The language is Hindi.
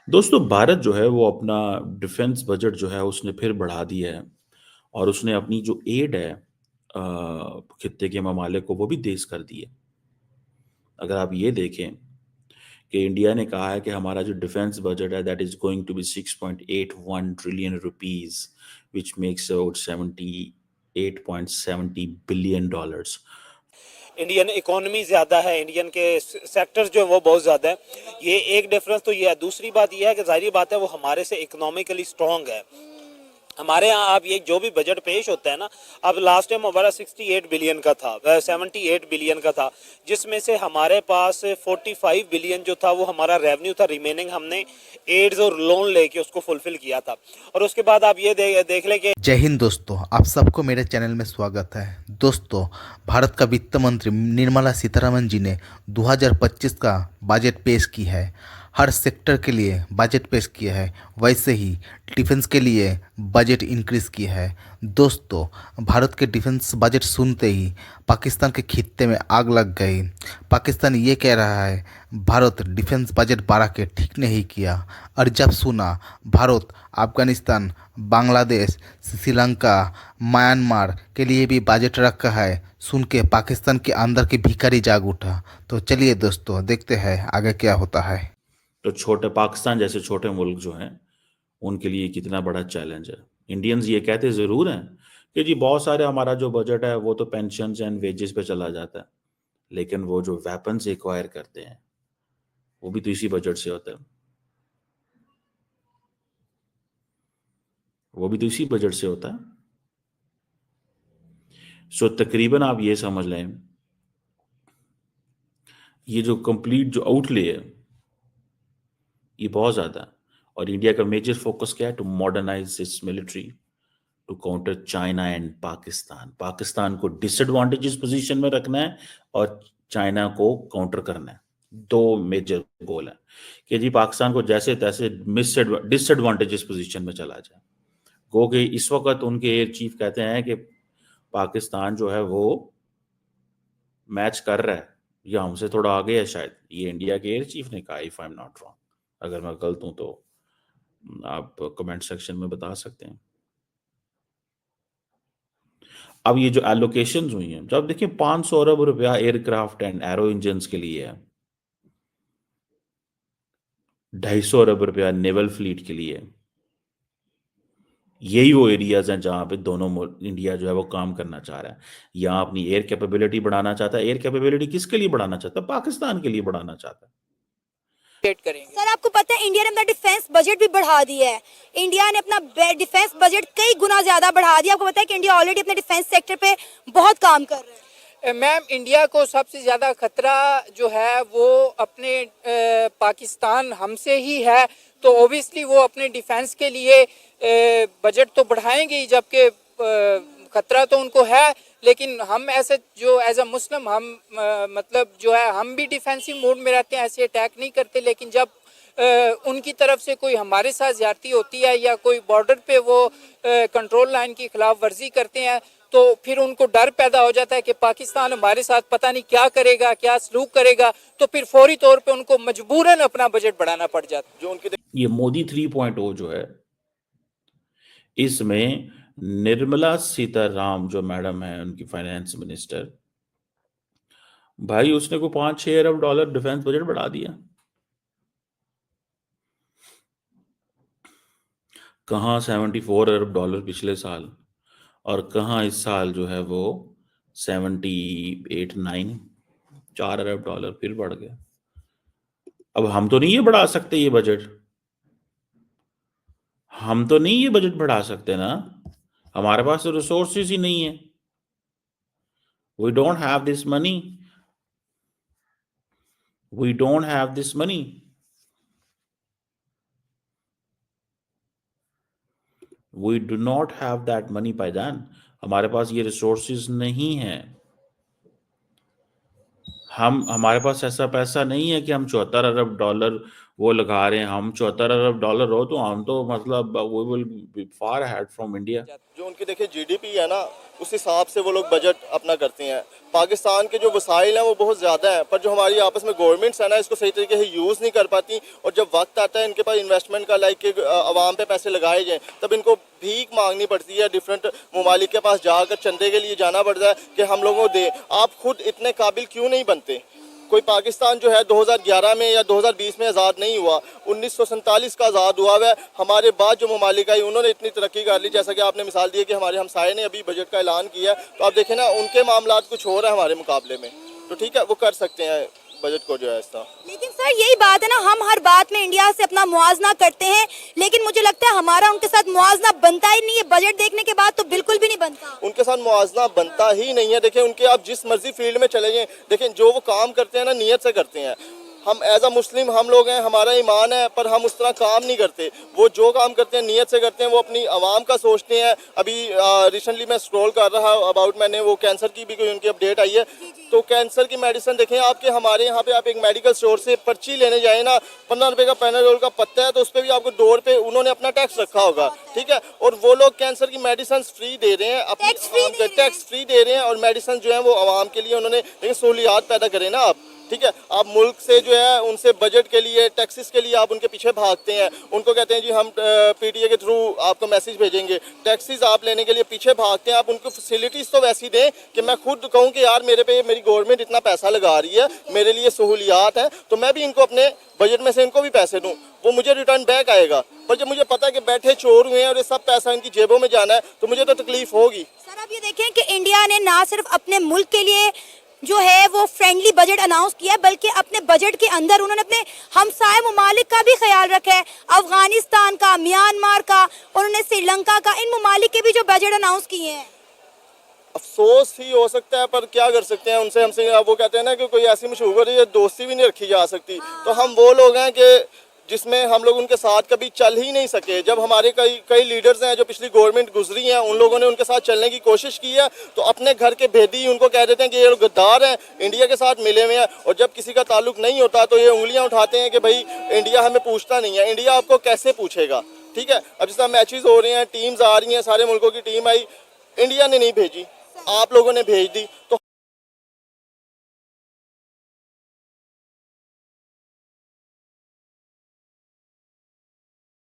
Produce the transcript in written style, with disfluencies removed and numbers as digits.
दोस्तों भारत जो है वो अपना डिफेंस बजट जो है उसने फिर बढ़ा दिया है और उसने अपनी जो एड है खित्ते के ममालिक को वो भी तेज कर दी है। अगर आप ये देखें कि इंडिया ने कहा है कि हमारा जो डिफेंस बजट है that is going to be 6.81 trillion rupees which makes about 78.70 billion dollars. Indian economy ज़्यादा है, इंडियन के सेक्टर्स जो है वो बहुत ज़्यादा है। ये एक डिफरेंस तो ये है। दूसरी बात ये है कि जाहिर बात है वो हमारे से इकोनॉमिकली स्ट्रांग है। हमारे यहाँ आप ये जो भी बजट पेश होता है ना, अब लास्ट टाइम हमारा 68 बिलियन का था, 78 बिलियन का था, जिसमें से हमारे पास 45 बिलियन जो था वो हमारा रेवेन्यू था। रिमेनिंग हमने एड्स और लोन लेके उसको फुलफिल किया था। और उसके बाद आप ये देख लें कि जय हिंद दोस्तों, आप सबको मेरे चैनल में स्वागत है। दोस्तों, भारत का वित्त मंत्री निर्मला सीतारमण जी ने 2025 का बजट पेश की है। हर सेक्टर के लिए बजट पेश किया है, वैसे ही डिफेंस के लिए बजट इंक्रीज किया है। दोस्तों, भारत के डिफेंस बजट सुनते ही पाकिस्तान के खित्ते में आग लग गई। पाकिस्तान ये कह रहा है भारत डिफेंस बजट बढ़ा के ठीक नहीं किया, और जब सुना भारत अफगानिस्तान, बांग्लादेश, श्रीलंका, म्यांमार के लिए भी बजट रखा है, सुन के पाकिस्तान के अंदर के भिखारी जाग उठा। तो चलिए दोस्तों, देखते हैं आगे क्या होता है। तो छोटे पाकिस्तान जैसे छोटे मुल्क जो हैं उनके लिए कितना बड़ा चैलेंज है। इंडियंस ये कहते ज़रूर हैं कि जी बहुत सारे हमारा जो बजट है वो तो पेंशन एंड वेजेस पे चला जाता है, लेकिन वो जो वेपन्स एक्वायर करते हैं वो भी तो इसी बजट से होता है। वो भी तो इसी बजट से होता है। सो तकरीबन आप ये समझ लें, ये जो कंप्लीट जो आउटले है ये बहुत ज़्यादा है। और इंडिया का मेजर फोकस क्या है? To modernise its military to counter China and Pakistan. Pakistan को डिसएडवांटेजेस पोजीशन में रखना है और चाइना को काउंटर करना है। दो मेजर गोल है कि जी पाकिस्तान को जैसे तैसे डिसएडवांटेजेस पोजीशन में चला जाए। गो कि इस वक्त उनके एयर चीफ कहते हैं कि पाकिस्तान जो है वो मैच कर रहा है या हमसे थोड़ा आगे है शायद। ये इंडिया के एयर चीफ ने कहा, if I am not wrong. अगर मैं गलत हूं तो आप कमेंट सेक्शन में बता सकते हैं। अब ये जो एलोकेशन हुई हैं, जब देखिए 500 अरब रुपया एयरक्राफ्ट एंड एरो इंजन के लिए है, 250 अरब रुपया नेवल फ्लीट के लिए है। यही वो एरियाज हैं जहां पे दोनों इंडिया जो है वो काम करना चाह रहा है। यहाँ अपनी एयर कैपेबिलिटी बढ़ाना चाहता है। एयर कैपेबिलिटी किसके लिए बढ़ाना चाहता है? पाकिस्तान के लिए बढ़ाना चाहता है। करेंगे। सर आपको पता है इंडिया ने अपना डिफेंस बजट भी बढ़ा दिया है। इंडिया ने अपना डिफेंस बजट कई गुना ज्यादा बढ़ा दिया। आपको पता है कि इंडिया ऑलरेडी अपने डिफेंस सेक्टर पे बहुत काम कर रहा है। मैम, इंडिया को सबसे ज़्यादा खतरा जो है वो अपने पाकिस्तान हमसे ही है। तो ओबियसली वो अपने डिफेंस के लिए बजट तो बढ़ाएंगे ही, जबकि खतरा तो उनको है। लेकिन हम ऐसे जो एज अ मुस्लिम हम मतलब जो है हम भी डिफेंसिव मोड में रहते हैं, ऐसे अटैक नहीं करते। लेकिन जब उनकी तरफ से कोई हमारे साथ ज्यादती होती है या कोई बॉर्डर पे वो कंट्रोल लाइन की खिलाफ वर्जी करते हैं, तो फिर उनको डर पैदा हो जाता है कि पाकिस्तान हमारे साथ पता नहीं क्या करेगा, क्या सलूक करेगा। तो फिर फौरी तौर पे उनको मजबूरन अपना बजट बढ़ाना पड़ जाता है। जो उनके ये मोदी 3.0 जो है, इसमें निर्मला सीताराम जो मैडम है उनकी फाइनेंस मिनिस्टर, भाई उसने को 5-6 अरब डॉलर डिफेंस बजट बढ़ा दिया। कहाँ 74 अरब डॉलर पिछले साल, और कहाँ इस साल जो है वो 78-9, 4 अरब डॉलर फिर बढ़ गया। अब हम तो नहीं ये बढ़ा सकते ये बजट, हम तो नहीं ये बजट बढ़ा सकते ना। हमारे पास तो रिसोर्सेज ही नहीं है। We don't have this money, we don't have this money. We do not have that money भाईजान। हमारे पास ये रिसोर्सेज नहीं है। हमारे पास ऐसा पैसा नहीं है कि हम 74 अरब डॉलर वो लगा रहे हैं। हम 74 अरब डॉलर हो तो हम तो मतलब we will be far ahead from India. जो उनकी देखिए जीडीपी है ना, उस हिसाब से वो लोग बजट अपना करते हैं। पाकिस्तान के जो वसाइल हैं वो बहुत ज़्यादा हैं, पर जो हमारी आपस में गवर्नमेंट्स है ना, इसको सही तरीके से यूज़ नहीं कर पाती। और जब वक्त आता है इनके पास इन्वेस्टमेंट का, लाइक कि आवाम पे पैसे लगाए जाएँ, तब इनको भीख मांगनी पड़ती है, डिफरेंट ममालिक के पास जाकर चंदे के लिए जाना पड़ता है कि हम लोगों को दे। आप खुद इतने काबिल क्यों नहीं बनते? कोई पाकिस्तान जो है 2011 में या 2020 में आज़ाद नहीं हुआ, 1947 का आज़ाद हुआ है। हमारे बाद जो ममालिक आई उन्होंने इतनी तरक्की कर ली, जैसा कि आपने मिसाल दी है कि हमारे हमसाये ने अभी बजट का ऐलान किया है, तो आप देखें ना उनके मामलात कुछ हो रहा है हमारे मुकाबले में। तो ठीक है, वो कर सकते हैं बजट को जो है इस तरह। लेकिन सर यही बात है ना, हम हर बात में इंडिया से अपना मुआवजा करते हैं, लेकिन मुझे लगता है हमारा उनके साथ मुआवजा बनता ही नहीं है। बजट देखने के बाद तो बिल्कुल भी नहीं बनता। उनके साथ मुआवजा बनता ही नहीं है। देखिए उनके आप जिस मर्जी फील्ड में चले जाएं, देखिए जो वो काम करते हैं ना नियत से करते हैं। हम एज अ मुस्लिम हम लोग हैं, हमारा ईमान है, पर हम उस तरह काम नहीं करते। वो जो काम करते हैं नियत से करते हैं, वो अपनी आवाम का सोचते हैं। अभी रिसेंटली मैं स्क्रॉल कर रहा अबाउट, मैंने वो कैंसर की भी कोई उनकी अपडेट आई है, तो कैंसर की मेडिसिन देखें आपके हमारे यहाँ पे आप एक मेडिकल स्टोर से पर्ची लेने जाए ना, 15 रुपए का पैनाडोल का पत्ता है, तो उस पर भी आपको $2 पे उन्होंने अपना टैक्स रखा होगा। ठीक है, और वो लोग कैंसर की मेडिसिन फ्री दे रहे हैं, अपनी टैक्स फ्री दे रहे हैं, और मेडिसिन जो है वो आवाम के लिए उन्होंने, लेकिन सहूलियात पैदा करें ना आप। ठीक है, आप मुल्क से जो है उनसे बजट के लिए, टैक्सेस के लिए आप उनके पीछे भागते हैं। उनको कहते हैं जी हम पीटीए के थ्रू आपको मैसेज भेजेंगे, टैक्सेस आप लेने के लिए पीछे भागते हैं। आप उनको फैसिलिटीज़ तो वैसी दें कि मैं खुद कहूँ कि यार मेरे पे मेरी गवर्नमेंट इतना पैसा लगा रही है, मेरे लिए सहूलियात हैं, तो मैं भी इनको अपने बजट में से इनको भी पैसे दूँ, वो मुझे रिटर्न बैक आएगा। पर जब मुझे पता है कि बैठे चोर हुए हैं और ये सब पैसा इनकी जेबों में जाना है, तो मुझे तो तकलीफ होगी। सर अब ये देखें कि इंडिया ने ना सिर्फ अपने मुल्क के लिए जो है वो फ्रेंडली बजट अनाउंस किया है, बल्कि अपने बजट के अंदर उन्होंने अपने हमसाये ममालिक का भी ख्याल रखा है। अफगानिस्तान का, म्यांमार का, उन्होंने श्रीलंका का, इन ममालिक के भी जो बजट अनाउंस किए हैं। अफसोस ही हो सकता है, पर क्या कर सकते हैं। उनसे हमसे वो कहते हैं ना कि कोई ऐसी मशहूर है दोस्ती भी नहीं रखी जा सकती। तो हम वो लोग हैं कि जिसमें हम लोग उनके साथ कभी चल ही नहीं सके। जब हमारे कई लीडर्स हैं जो पिछली गवर्नमेंट गुजरी हैं, उन लोगों ने उनके साथ चलने की कोशिश की है, तो अपने घर के भेदी उनको कह देते हैं कि ये लोग गद्दार हैं, इंडिया के साथ मिले हुए हैं। और जब किसी का ताल्लुक नहीं होता तो ये उंगलियां उठाते हैं कि भाई इंडिया हमें पूछता नहीं है। इंडिया आपको कैसे पूछेगा? ठीक है, अब जिस तरह मैचेस हो रहे हैं, टीम्स आ रही हैं, सारे मुल्कों की टीम आई, इंडिया ने नहीं भेजी, आप लोगों ने भेज दी। तो